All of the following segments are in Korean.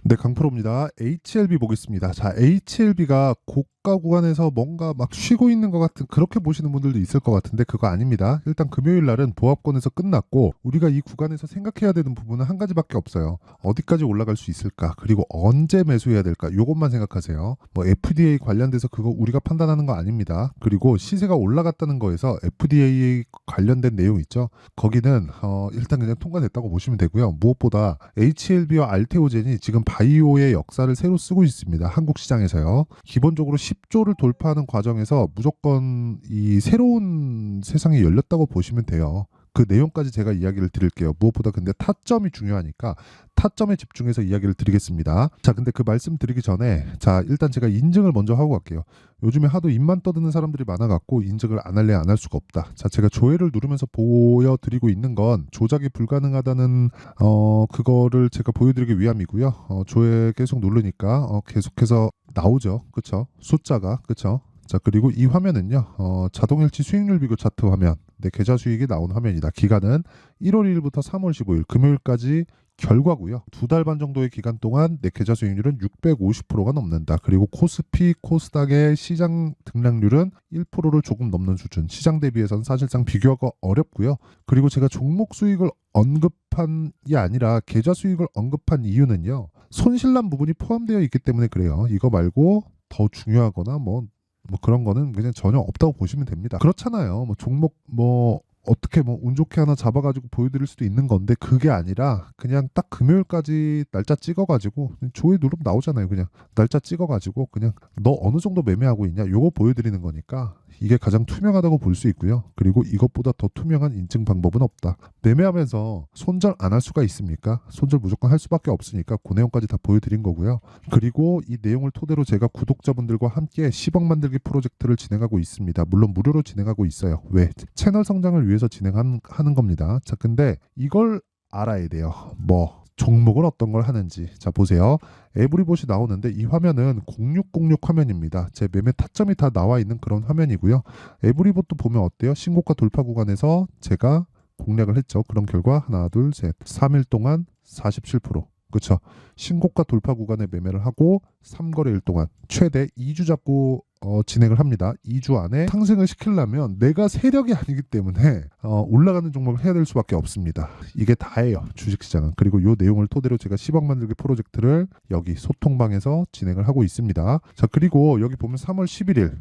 네, 강프로입니다. HLB 보겠습니다. 자, HLB가 고가 구간에서 뭔가 막 쉬고 있는 것 같은 그렇게 보시는 분들도 있을 것 같은데 그거 아닙니다. 일단 금요일 날은 보합권에서 끝났고 우리가 이 구간에서 생각해야 되는 부분은 한 가지밖에 없어요. 어디까지 올라갈 수 있을까? 그리고 언제 매수해야 될까? 요것만 생각하세요. 뭐 FDA 관련돼서 그거 우리가 판단하는 거 아닙니다. 그리고 시세가 올라갔다는 거에서 FDA 관련된 내용 있죠. 거기는 일단 그냥 통과됐다고 보시면 되고요. 무엇보다 HLB와 알테오젠이 지금 바이오의 역사를 새로 쓰고 있습니다. 한국 시장에서요. 기본적으로 10조를 돌파하는 과정에서 무조건 이 새로운 세상이 열렸다고 보시면 돼요. 그 내용까지 제가 이야기를 드릴게요. 무엇보다 근데 타점이 중요하니까 타점에 집중해서 이야기를 드리겠습니다. 자, 근데 그 말씀 드리기 전에 자, 일단 제가 인증을 먼저 하고 갈게요. 요즘에 하도 입만 떠드는 사람들이 많아갖고 인증을 안 할래 안 할 수가 없다. 자, 제가 조회를 누르면서 보여드리고 있는 건 조작이 불가능하다는 그거를 제가 보여드리기 위함이고요. 조회 계속 누르니까 계속해서 나오죠. 그쵸? 숫자가 그쵸? 자, 그리고 이 화면은요, 자동일치 수익률 비교 차트 화면, 네, 계좌 수익이 나온 화면이다. 기간은 1월 1일부터 3월 15일 금요일까지 결과고요. 두 달 반 정도의 기간 동안 내 계좌 수익률은 650%가 넘는다. 그리고 코스피, 코스닥의 시장 등락률은 1%를 조금 넘는 수준. 시장 대비해서는 사실상 비교가 어렵고요. 그리고 제가 종목 수익을 언급한이 아니라 계좌 수익을 언급한 이유는요. 손실난 부분이 포함되어 있기 때문에 그래요. 이거 말고 더 중요하거나 뭐 그런 거는 그냥 전혀 없다고 보시면 됩니다. 그렇잖아요. 뭐 종목 뭐 어떻게 뭐 운 좋게 하나 잡아가지고 보여드릴 수도 있는 건데 그게 아니라 그냥 딱 금요일까지 날짜 찍어가지고 조회 누르면 나오잖아요. 그냥 날짜 찍어가지고 그냥 너 어느 정도 매매하고 있냐 요거 보여드리는 거니까 이게 가장 투명하다고 볼 수 있고요. 그리고 이것보다 더 투명한 인증 방법은 없다. 매매하면서 손절 안 할 수가 있습니까? 손절 무조건 할 수밖에 없으니까 그 내용까지 다 보여드린 거고요. 그리고 이 내용을 토대로 제가 구독자분들과 함께 10억 만들기 프로젝트를 진행하고 있습니다. 물론 무료로 진행하고 있어요. 왜? 채널 성장을 위해서 진행하는 겁니다. 자, 근데 이걸 알아야 돼요. 뭐 종목은 어떤 걸 하는지. 자, 보세요. 에브리봇이 나오는데 이 화면은 0606 화면입니다. 제 매매 타점이 다 나와 있는 그런 화면이고요. 에브리봇도 보면 어때요? 신고가 돌파 구간에서 제가 공략을 했죠. 그런 결과 하나, 둘, 셋. 3일 동안 47%. 그렇죠. 신고가 돌파 구간에 매매를 하고 3거래일 동안 최대 2주 잡고 진행을 합니다. 2주 안에 상승을 시키려면 내가 세력이 아니기 때문에 올라가는 종목을 해야 될 수밖에 없습니다. 이게 다예요. 주식시장은. 그리고 이 내용을 토대로 제가 10억 만들기 프로젝트를 여기 소통방에서 진행을 하고 있습니다. 자, 그리고 여기 보면 3월 11일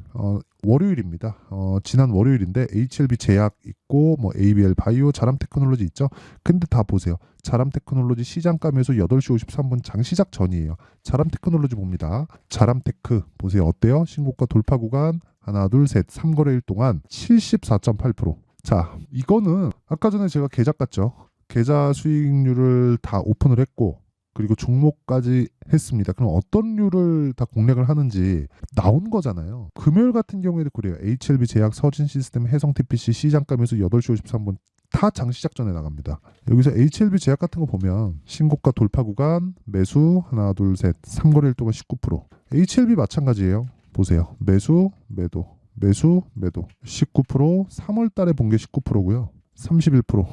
월요일입니다. 지난 월요일인데 HLB 제약 있고 뭐 ABL 바이오 자람 테크놀로지 있죠. 근데 다 보세요. 자람 테크놀로지 시장가 매수 8시 53분 장 시작 전이에요. 자람 테크놀로지 봅니다. 자람 테크 보세요. 어때요? 신고가 돌파 구간 하나 둘 셋 3거래일 동안 74.8%. 자, 이거는 아까 전에 제가 계좌 깠죠. 계좌 수익률을 다 오픈을 했고 그리고 종목까지 했습니다. 그럼 어떤 류를 다 공략을 하는지 나온 거잖아요. 금요일 같은 경우에도 그래요. HLB 제약, 서진 시스템, 해성 TPC 시장가 매수 8시 53분 다 장 시작 전에 나갑니다. 여기서 HLB 제약 같은 거 보면 신고가 돌파 구간 매수 하나 둘 셋 3거래일 동안 19%. HLB 마찬가지예요. 보세요. 매수 매도 매수 매도 19%. 3월 달에 본 게 19%고요. 31%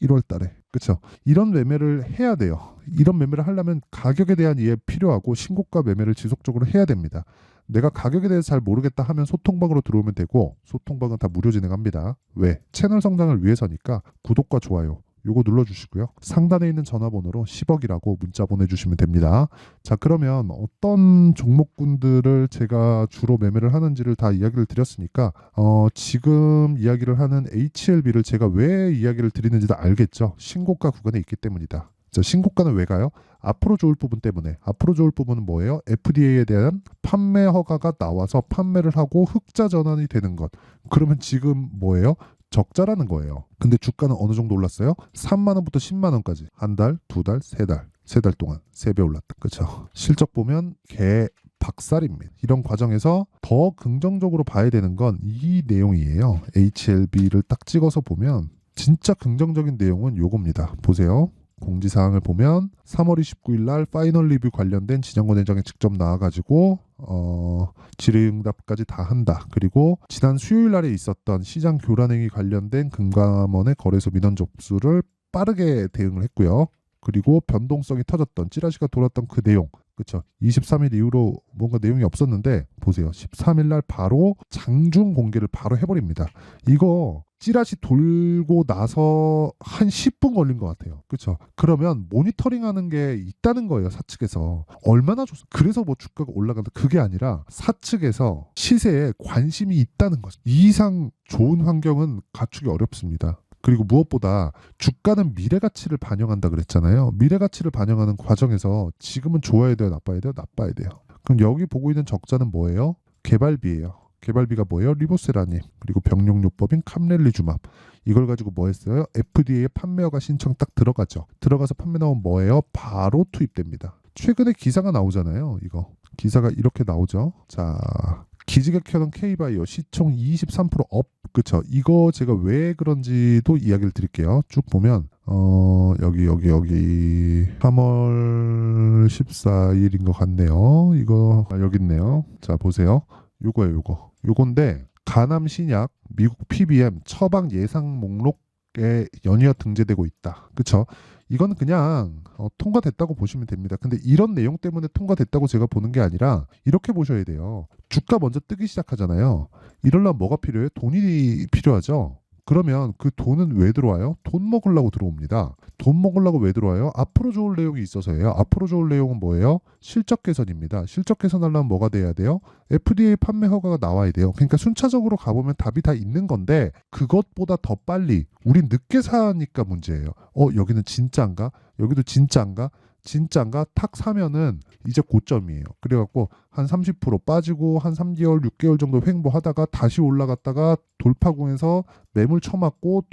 1월 달에. 그렇죠. 이런 매매를 해야 돼요. 이런 매매를 하려면 가격에 대한 이해 필요하고 신고가 매매를 지속적으로 해야 됩니다. 내가 가격에 대해서 잘 모르겠다 하면 소통방으로 들어오면 되고 소통방은 다 무료 진행합니다. 왜? 채널 성장을 위해서니까 구독과 좋아요 요거 눌러주시고요. 상단에 있는 전화번호로 10억이라고 문자 보내주시면 됩니다. 자, 그러면 어떤 종목군들을 제가 주로 매매를 하는지를 다 이야기를 드렸으니까 지금 이야기를 하는 HLB를 제가 왜 이야기를 드리는지도 알겠죠. 신고가 구간에 있기 때문이다. 자, 신고가는 왜 가요? 앞으로 좋을 부분 때문에. 앞으로 좋을 부분은 뭐예요? FDA에 대한 판매 허가가 나와서 판매를 하고 흑자 전환이 되는 것. 그러면 지금 뭐예요? 적자라는 거예요. 근데 주가는 어느 정도 올랐어요? 3만 원부터 10만 원까지. 한 달, 두 달, 세 달. 세 달 동안 3배 올랐다. 그렇죠? 실적 보면 개 박살입니다. 이런 과정에서 더 긍정적으로 봐야 되는 건 이 내용이에요. HLB를 딱 찍어서 보면 진짜 긍정적인 내용은 요겁니다. 보세요. 공지사항을 보면 3월 29일 날 파이널 리뷰 관련된 진영권 회장이 직접 나와가지고 질의응답까지 다 한다. 그리고 지난 수요일 날에 있었던 시장 교란행위 관련된 금감원의 거래소 민원 접수를 빠르게 대응을 했고요. 그리고 변동성이 터졌던 찌라시가 돌았던 그 내용 그쵸? 23일 이후로 뭔가 내용이 없었는데 보세요. 13일 날 바로 장중 공개를 바로 해버립니다. 이거 찌라시 돌고 나서 한 10분 걸린 것 같아요. 그쵸? 그러면 모니터링하는 게 있다는 거예요. 사측에서. 얼마나 좋습 그래서 뭐 주가가 올라간다. 그게 아니라 사측에서 시세에 관심이 있다는 거죠. 이 이상 좋은 환경은 갖추기 어렵습니다. 그리고 무엇보다 주가는 미래 가치를 반영한다 그랬잖아요. 미래 가치를 반영하는 과정에서 지금은 좋아야 돼요, 나빠야 돼요? 나빠야 돼요. 그럼 여기 보고 있는 적자는 뭐예요? 개발비예요. 개발비가 뭐예요? 리보세라님. 그리고 병용요법인 캄렐리주맙. 이걸 가지고 뭐 했어요? FDA에 판매허가 신청 딱 들어가죠. 들어가서 판매 나오면 뭐예요? 바로 투입됩니다. 최근에 기사가 나오잖아요. 이거. 기사가 이렇게 나오죠. 자, 기지개 켜던 K바이오 시총 23% 그쵸? 이거 제가 왜 그런지도 이야기를 드릴게요. 쭉 보면 여기 3월 14일인 것 같네요. 이거 여기 있네요. 자, 보세요. 요거예요, 요거. 요건데 가남 신약 미국 PBM 처방 예상 목록에 연이어 등재되고 있다. 그쵸? 이건 그냥 통과됐다고 보시면 됩니다. 근데 이런 내용 때문에 통과됐다고 제가 보는 게 아니라 이렇게 보셔야 돼요. 주가 먼저 뜨기 시작하잖아요. 이러려면 뭐가 필요해요? 돈이 필요하죠. 그러면 그 돈은 왜 들어와요? 돈 먹으려고 들어옵니다. 돈 먹으려고 왜 들어와요? 앞으로 좋을 내용이 있어서예요. 앞으로 좋을 내용은 뭐예요? 실적 개선입니다. 실적 개선하려면 뭐가 돼야 돼요? FDA 판매 허가가 나와야 돼요. 그러니까 순차적으로 가보면 답이 다 있는 건데 그것보다 더 빨리 우린 늦게 사니까 문제예요. 여기는 진짜인가? 여기도 진짜인가? 진짜인가? 탁 사면은 이제 고점이에요. 그래갖고 한 30% 빠지고 한 3개월, 6개월 정도 횡보하다가 다시 올라갔다가 돌파구에서 매물 쳐맞고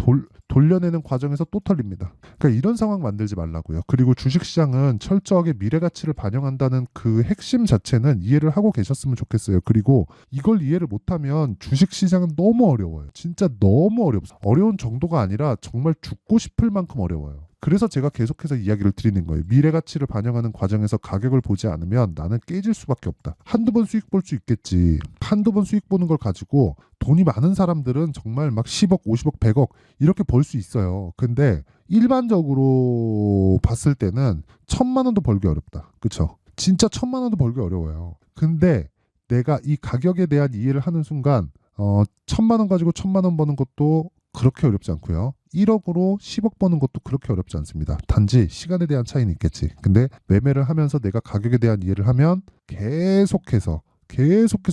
돌려내는 과정에서 또 털립니다. 그러니까 이런 상황 만들지 말라고요. 그리고 주식시장은 철저하게 미래 가치를 반영한다는 그 핵심 자체는 이해를 하고 계셨으면 좋겠어요. 그리고 이걸 이해를 못하면 주식시장은 너무 어려워요. 진짜 너무 어렵어요. 어려운 정도가 아니라 정말 죽고 싶을 만큼 어려워요. 그래서 제가 계속해서 이야기를 드리는 거예요. 미래 가치를 반영하는 과정에서 가격을 보지 않으면 나는 깨질 수밖에 없다. 한두 번 수익 볼 수 있겠지. 한두 번 수익 보는 걸 가지고 돈이 많은 사람들은 정말 막 10억, 50억, 100억 이렇게 벌 수 있어요. 근데 일반적으로 봤을 때는 1,000만 원도 벌기 어렵다. 그쵸? 진짜 1,000만 원도 벌기 어려워요. 근데 내가 이 가격에 대한 이해를 하는 순간 1,000만 원 가지고 1,000만 원 버는 것도 그렇게 어렵지 않고요. 1억으로 10억 버는 것도 그렇게 어렵지 않습니다. 단지 시간에 대한 차이는 있겠지. 근데 매매를 하면서 내가 가격에 대한 이해를 하면 계속해서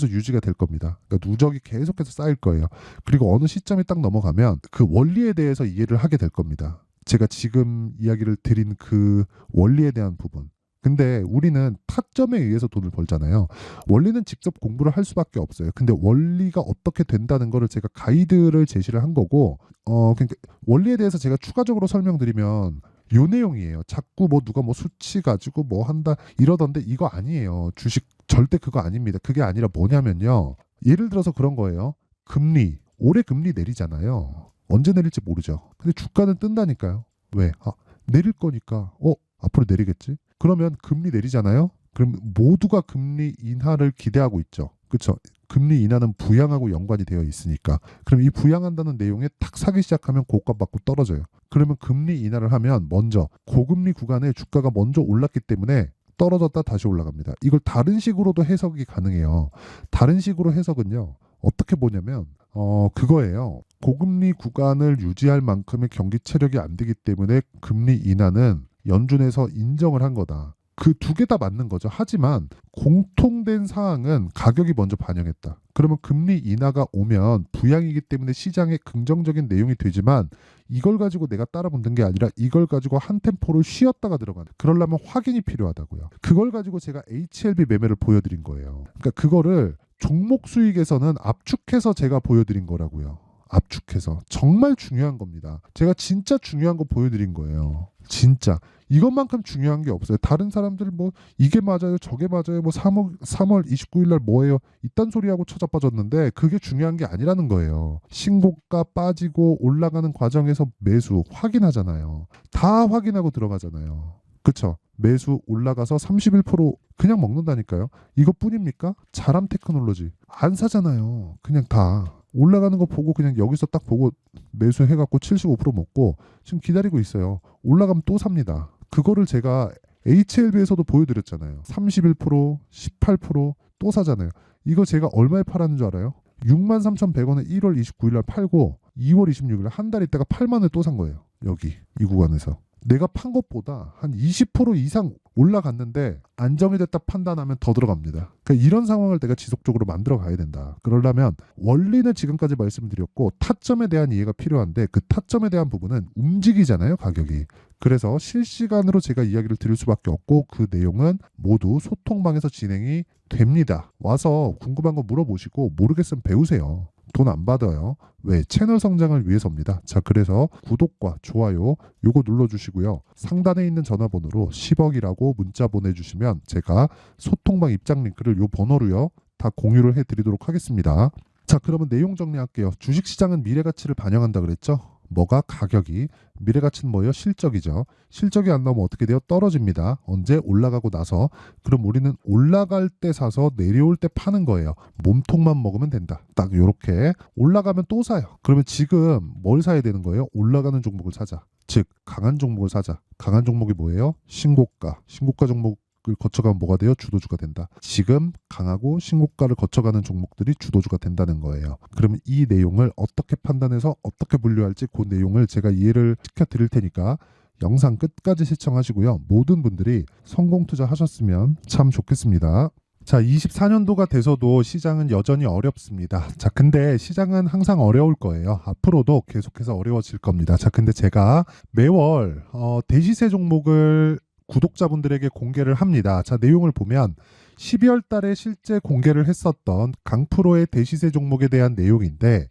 유지가 될 겁니다. 그러니까 누적이 계속해서 쌓일 거예요. 그리고 어느 시점이 딱 넘어가면 그 원리에 대해서 이해를 하게 될 겁니다. 제가 지금 이야기를 드린 그 원리에 대한 부분. 근데 우리는 타점에 의해서 돈을 벌잖아요. 원리는 직접 공부를 할 수밖에 없어요. 근데 원리가 어떻게 된다는 거를 제가 가이드를 제시를 한 거고, 그러니까 원리에 대해서 제가 추가적으로 설명드리면 요 내용이에요. 자꾸 뭐 누가 뭐 수치 가지고 뭐 한다 이러던데 이거 아니에요. 주식 절대 그거 아닙니다. 그게 아니라 뭐냐면요. 예를 들어서 그런 거예요. 금리, 올해 금리 내리잖아요. 언제 내릴지 모르죠. 근데 주가는 뜬다니까요. 왜? 내릴 거니까. 앞으로 내리겠지? 그러면 금리 내리잖아요. 그럼 모두가 금리 인하를 기대하고 있죠. 그렇죠? 금리 인하는 부양하고 연관이 되어 있으니까. 그럼 이 부양한다는 내용에 탁 사기 시작하면 고가 받고 떨어져요. 그러면 금리 인하를 하면 먼저 고금리 구간에 주가가 먼저 올랐기 때문에 떨어졌다 다시 올라갑니다. 이걸 다른 식으로도 해석이 가능해요. 다른 식으로 해석은요. 어떻게 보냐면 그거예요. 고금리 구간을 유지할 만큼의 경기 체력이 안 되기 때문에 금리 인하는 연준에서 인정을 한 거다. 그 두 개 다 맞는 거죠. 하지만 공통된 사항은 가격이 먼저 반영했다. 그러면 금리 인하가 오면 부양이기 때문에 시장에 긍정적인 내용이 되지만 이걸 가지고 내가 따라 붙는 게 아니라 이걸 가지고 한 템포를 쉬었다가 들어가는. 그러려면 확인이 필요하다고요. 그걸 가지고 제가 HLB 매매를 보여드린 거예요. 그러니까 그거를 종목 수익에서는 압축해서 제가 보여드린 거라고요. 압축해서. 정말 중요한 겁니다. 제가 진짜 중요한 거 보여드린 거예요. 진짜. 이것만큼 중요한 게 없어요. 다른 사람들 뭐 이게 맞아요, 저게 맞아요, 뭐 3월 29일 날 뭐예요? 이딴 소리하고 찾아빠졌는데 그게 중요한 게 아니라는 거예요. 신고가 빠지고 올라가는 과정에서 매수 확인하잖아요. 다 확인하고 들어가잖아요. 그쵸? 매수 올라가서 31% 그냥 먹는다니까요. 이것뿐입니까? 자람 테크놀로지 안 사잖아요. 그냥 다. 올라가는 거 보고 그냥 여기서 딱 보고 매수해갖고 75% 먹고 지금 기다리고 있어요. 올라가면 또 삽니다. 그거를 제가 HLB에서도 보여드렸잖아요. 31%, 18%, 또 사잖아요. 이거 제가 얼마에 팔았는 줄 알아요? 63,100원에 1월 29일 날 팔고 2월 26일 날 한 달 있다가 8만 원에 또 산 거예요. 여기 이 구간에서. 내가 판 것보다 한 20% 이상 올라갔는데 안정이 됐다 판단하면 더 들어갑니다. 그러니까 이런 상황을 내가 지속적으로 만들어 가야 된다. 그러려면 원리는 지금까지 말씀드렸고 타점에 대한 이해가 필요한데 그 타점에 대한 부분은 움직이잖아요, 가격이. 그래서 실시간으로 제가 이야기를 드릴 수밖에 없고 그 내용은 모두 소통방에서 진행이 됩니다. 와서 궁금한 거 물어보시고 모르겠으면 배우세요. 돈 안 받아요. 왜? 채널 성장을 위해서입니다. 자, 그래서 구독과 좋아요 요거 눌러주시고요. 상단에 있는 전화번호로 10억이라고 문자 보내주시면 제가 소통방 입장 링크를 요 번호로요 다 공유를 해드리도록 하겠습니다. 자, 그러면 내용 정리할게요. 주식시장은 미래가치를 반영한다 그랬죠? 뭐가? 가격이. 미래가치는 뭐예요? 실적이죠. 실적이 안 나오면 어떻게 돼요? 떨어집니다. 언제? 올라가고 나서. 그럼 우리는 올라갈 때 사서 내려올 때 파는 거예요. 몸통만 먹으면 된다. 딱 요렇게. 올라가면 또 사요. 그러면 지금 뭘 사야 되는 거예요? 올라가는 종목을 사자. 즉 강한 종목을 사자. 강한 종목이 뭐예요? 신고가. 신고가 종목 을 거쳐가면 뭐가 돼요? 주도주가 된다. 지금 강하고 신고가를 거쳐가는 종목들이 주도주가 된다는 거예요. 그러면 이 내용을 어떻게 판단해서 어떻게 분류할지 그 내용을 제가 이해를 시켜드릴 테니까 영상 끝까지 시청하시고요. 모든 분들이 성공 투자하셨으면 참 좋겠습니다. 자, 24년도가 돼서도 시장은 여전히 어렵습니다. 자, 근데 시장은 항상 어려울 거예요. 앞으로도 계속해서 어려워질 겁니다. 자, 근데 제가 매월 대시세 종목을 구독자분들에게 공개를 합니다. 자, 내용을 보면 12월 달에 실제 공개를 했었던 강프로의 대시세 종목에 대한 내용인데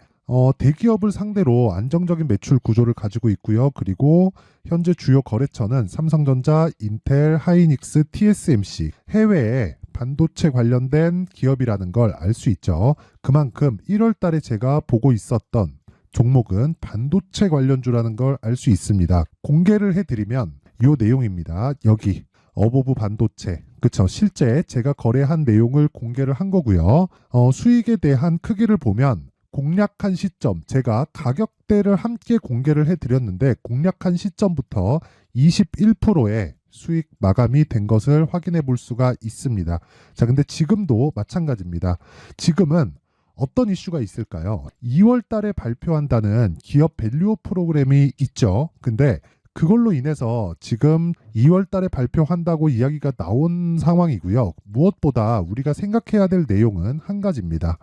대기업을 상대로 안정적인 매출 구조를 가지고 있고요. 그리고 현재 주요 거래처는 삼성전자, 인텔, 하이닉스, TSMC, 해외에 반도체 관련된 기업이라는 걸 알 수 있죠. 그만큼 1월 달에 제가 보고 있었던 종목은 반도체 관련주라는 걸 알 수 있습니다. 공개를 해드리면 요 내용입니다. 여기 어보브 반도체. 그쵸. 실제 제가 거래한 내용을 공개를 한 거고요. 수익에 대한 크기를 보면 공략한 시점, 제가 가격대를 함께 공개를 해드렸는데 공략한 시점부터 21%의 수익 마감이 된 것을 확인해 볼 수가 있습니다. 자, 근데 지금도 마찬가지입니다. 지금은 어떤 이슈가 있을까요? 2월 달에 발표한다는 기업 밸류업 프로그램이 있죠. 근데 그걸로 인해서 지금 2월 달에 발표한다고 이야기가 나온 상황이고요. 무엇보다 우리가 생각해야 될 내용은 한 가지입니다.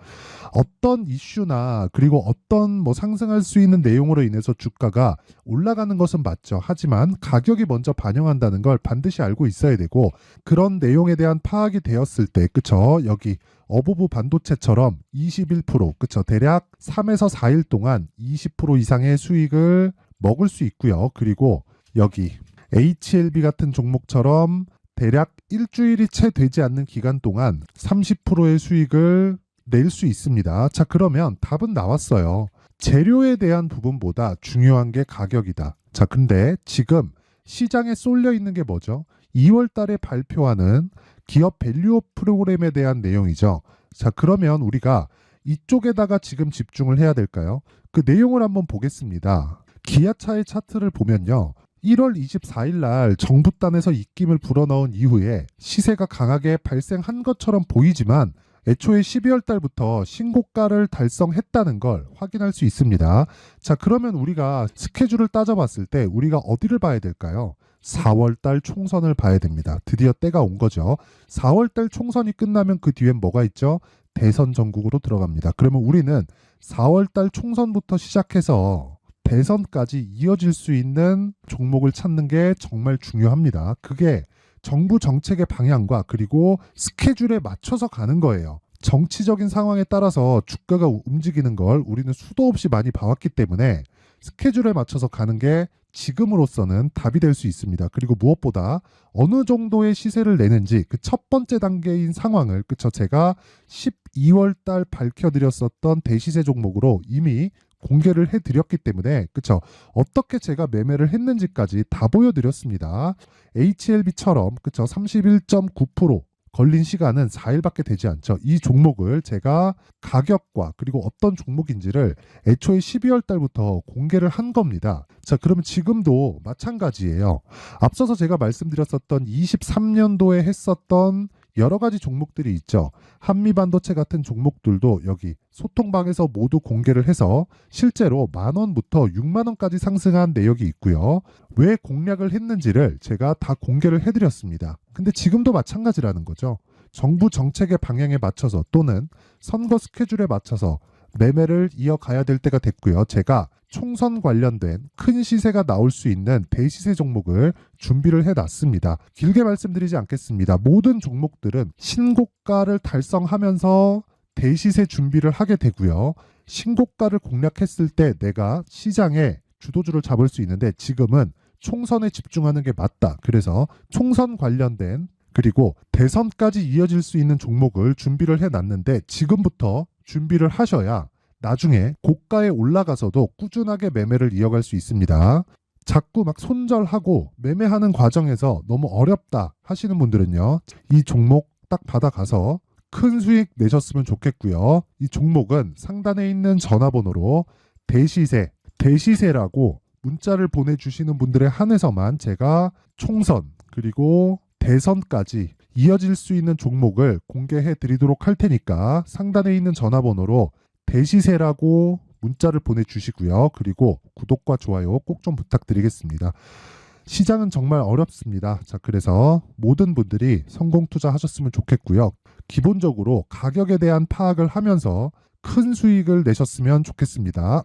어떤 이슈나 그리고 어떤 상승할 수 있는 내용으로 인해서 주가가 올라가는 것은 맞죠. 하지만 가격이 먼저 반영한다는 걸 반드시 알고 있어야 되고 그런 내용에 대한 파악이 되었을 때 그쵸? 여기 어보브 반도체처럼 21% 그쵸? 대략 3에서 4일 동안 20% 이상의 수익을 먹을 수 있고요. 그리고 여기 HLB 같은 종목처럼 대략 일주일이 채 되지 않는 기간 동안 30%의 수익을 낼 수 있습니다. 자, 그러면 답은 나왔어요. 재료에 대한 부분보다 중요한 게 가격이다. 자, 근데 지금 시장에 쏠려 있는 게 뭐죠? 2월 달에 발표하는 기업 밸류업 프로그램에 대한 내용이죠. 자, 그러면 우리가 이쪽에다가 지금 집중을 해야 될까요? 그 내용을 한번 보겠습니다. 기아차의 차트를 보면요. 1월 24일 날 정부단에서 입김을 불어넣은 이후에 시세가 강하게 발생한 것처럼 보이지만 애초에 12월 달부터 신고가를 달성했다는 걸 확인할 수 있습니다. 자, 그러면 우리가 스케줄을 따져봤을 때 우리가 어디를 봐야 될까요? 4월 달 총선을 봐야 됩니다. 드디어 때가 온 거죠. 4월 달 총선이 끝나면 그 뒤엔 뭐가 있죠? 대선 전국으로 들어갑니다. 그러면 우리는 4월 달 총선부터 시작해서 대선까지 이어질 수 있는 종목을 찾는 게 정말 중요합니다. 그게 정부 정책의 방향과 그리고 스케줄에 맞춰서 가는 거예요. 정치적인 상황에 따라서 주가가 움직이는 걸 우리는 수도 없이 많이 봐왔기 때문에 스케줄에 맞춰서 가는 게 지금으로서는 답이 될 수 있습니다. 그리고 무엇보다 어느 정도의 시세를 내는지 그 첫 번째 단계인 상황을 그쵸 제가 12월 달 밝혀드렸었던 대시세 종목으로 이미 공개를 해드렸기 때문에 그쵸 어떻게 제가 매매를 했는지까지 다 보여드렸습니다. HLB처럼 그쵸 31.9% 걸린 시간은 4일밖에 되지 않죠. 이 종목을 제가 가격과 그리고 어떤 종목인지를 애초에 12월 달부터 공개를 한 겁니다. 자, 그러면 지금도 마찬가지예요. 앞서서 제가 말씀드렸었던 23년도에 했었던 여러 가지 종목들이 있죠. 한미반도체 같은 종목들도 여기 소통방에서 모두 공개를 해서 실제로 10,000원부터 60,000원까지 상승한 내역이 있고요. 왜 공략을 했는지를 제가 다 공개를 해드렸습니다. 근데 지금도 마찬가지라는 거죠. 정부 정책의 방향에 맞춰서 또는 선거 스케줄에 맞춰서 매매를 이어가야 될 때가 됐고요. 제가 총선 관련된 큰 시세가 나올 수 있는 대시세 종목을 준비를 해놨습니다. 길게 말씀드리지 않겠습니다. 모든 종목들은 신고가를 달성하면서 대시세 준비를 하게 되고요. 신고가를 공략했을 때 내가 시장에 주도주를 잡을 수 있는데 지금은 총선에 집중하는 게 맞다. 그래서 총선 관련된 그리고 대선까지 이어질 수 있는 종목을 준비를 해놨는데 지금부터 준비를 하셔야 나중에 고가에 올라가서도 꾸준하게 매매를 이어갈 수 있습니다. 자꾸 막 손절하고 매매하는 과정에서 너무 어렵다 하시는 분들은요. 이 종목 딱 받아가서 큰 수익 내셨으면 좋겠고요. 이 종목은 상단에 있는 전화번호로 대시세라고 문자를 보내주시는 분들에 한해서만 제가 총선 그리고 대선까지 이어질 수 있는 종목을 공개해 드리도록 할 테니까 상단에 있는 전화번호로 대시세라고 문자를 보내주시고요. 그리고 구독과 좋아요 꼭 좀 부탁드리겠습니다. 시장은 정말 어렵습니다. 자, 그래서 모든 분들이 성공 투자하셨으면 좋겠고요. 기본적으로 가격에 대한 파악을 하면서 큰 수익을 내셨으면 좋겠습니다.